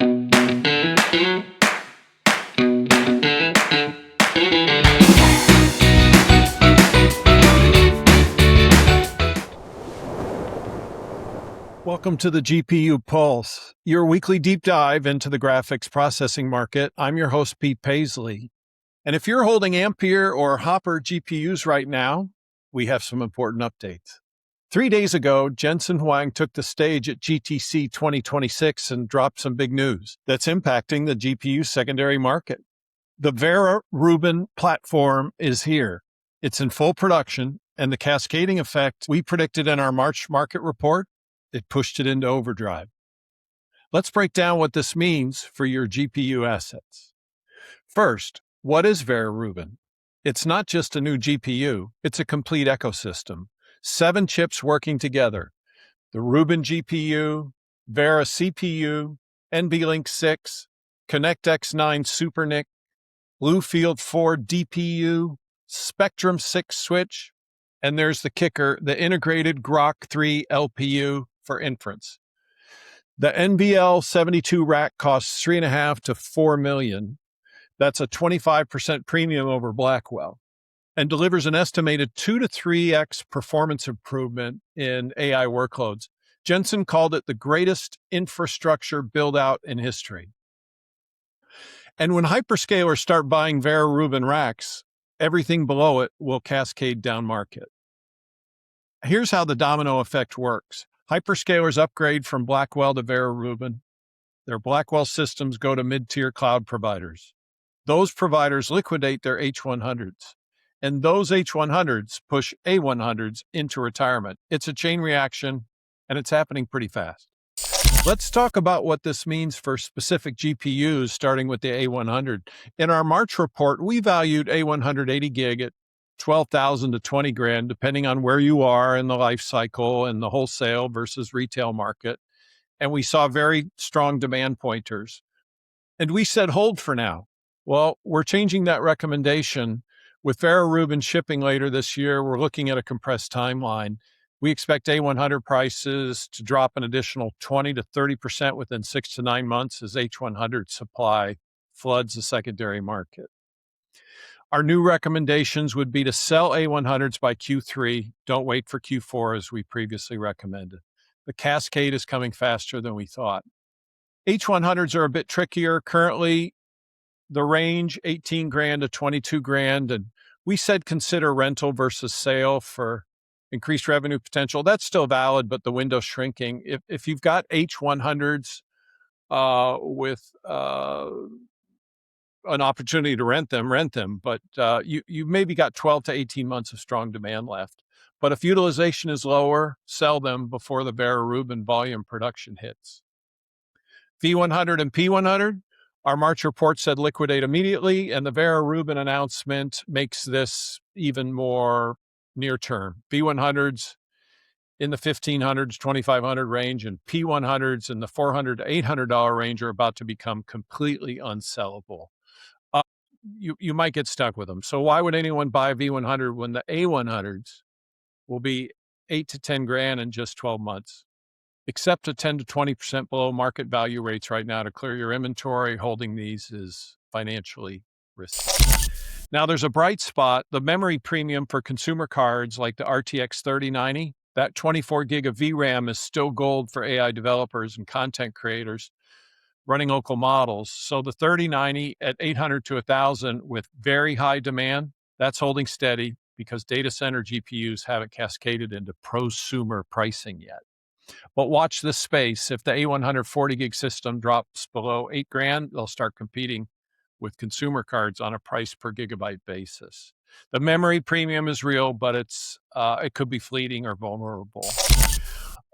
Welcome to the GPU Pulse, your weekly deep dive into the graphics processing market. I'm your host, Pete Paisley. And if you're holding Ampere or Hopper GPUs right now, we have some important updates. 3 days ago, Jensen Huang took the stage at GTC 2026 and dropped some big news that's impacting the GPU secondary market. The Vera Rubin platform is here. It's in full production, and the cascading effect we predicted in our March market report, it pushed it into overdrive. Let's break down what this means for your GPU assets. First, what is Vera Rubin? It's not just a new GPU, it's a complete ecosystem. 7 chips working together. The Rubin GPU, Vera CPU, NVLink 6, ConnectX-9 SuperNIC, Bluefield 4 DPU, Spectrum 6 switch, and there's the kicker, the integrated Grok 3 LPU for inference. The NVL72 rack costs $3.5 to $4 million. That's a 25% premium over Blackwell and delivers an estimated 2 to 3x performance improvement in AI workloads. Jensen called it the greatest infrastructure build-out in history. And when hyperscalers start buying Vera Rubin racks, everything below it will cascade down market. Here's how the domino effect works. Hyperscalers upgrade from Blackwell to Vera Rubin. Their Blackwell systems go to mid-tier cloud providers. Those providers liquidate their H100s, and those H100s push A100s into retirement. It's a chain reaction, and it's happening pretty fast. Let's talk about what this means for specific GPUs, starting with the A100. In our March report, we valued A100 80 gig at $12,000 to $20,000, depending on where you are in the life cycle and the wholesale versus retail market. And we saw very strong demand pointers. And we said, hold for now. Well, we're changing that recommendation. With Vera Rubin shipping later this year, we're looking at a compressed timeline. We expect A100 prices to drop an additional 20 to 30% within 6 to 9 months as H100 supply floods the secondary market. Our new recommendations would be to sell A100s by Q3. Don't wait for Q4 as we previously recommended. The cascade is coming faster than we thought. H100s are a bit trickier. Currently, the range $18,000 to $22,000, and we said consider rental versus sale for increased revenue potential. That's still valid, but the window's shrinking. If you've got H100s with an opportunity to rent them. But you maybe got 12 to 18 months of strong demand left. But if utilization is lower, sell them before the Vera Rubin volume production hits. V100 and P100, our March report said liquidate immediately, and the Vera Rubin announcement makes this even more near term. V100s in the $1,500s, $2,500 range, and P100s in the $400 to $800 range are about to become completely unsellable. You might get stuck with them. So why would anyone buy a V100 when the A100s will be $8,000 to $10,000 in just 12 months? Accept a 10 to 20% below market value rates right now to clear your inventory. Holding these is financially risky. Now there's a bright spot. The memory premium for consumer cards like the RTX 3090, that 24 gig of VRAM is still gold for AI developers and content creators running local models. So the 3090 at $800 to $1,000 with very high demand, that's holding steady because data center GPUs haven't cascaded into prosumer pricing yet. But watch this space. If the A100 40 gig system drops below $8,000, they'll start competing with consumer cards on a price per gigabyte basis. The memory premium is real, but it could be fleeting or vulnerable.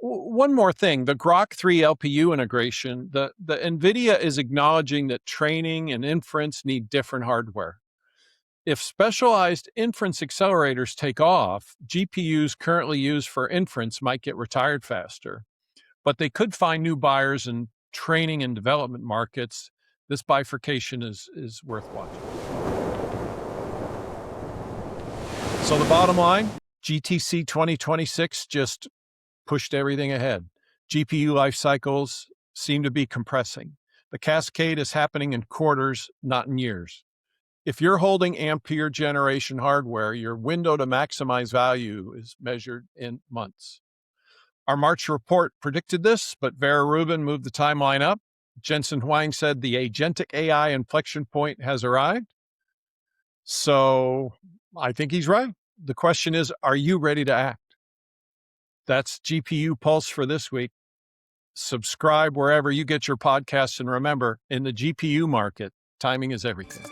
One more thing, the Grok 3 LPU integration, the NVIDIA is acknowledging that training and inference need different hardware. If specialized inference accelerators take off, GPUs currently used for inference might get retired faster, but they could find new buyers in training and development markets. This bifurcation is worth watching. So the bottom line, GTC 2026 just pushed everything ahead. GPU life cycles seem to be compressing. The The cascade is happening in quarters, not in years. If you're holding ampere generation hardware, your window to maximize value is measured in months. Our March report predicted this, but Vera Rubin moved the timeline up. Jensen Huang said the agentic AI inflection point has arrived. So I think he's right. The question is, are you ready to act? That's GPU Pulse for this week. Subscribe wherever you get your podcasts. And remember, in the GPU market, timing is everything.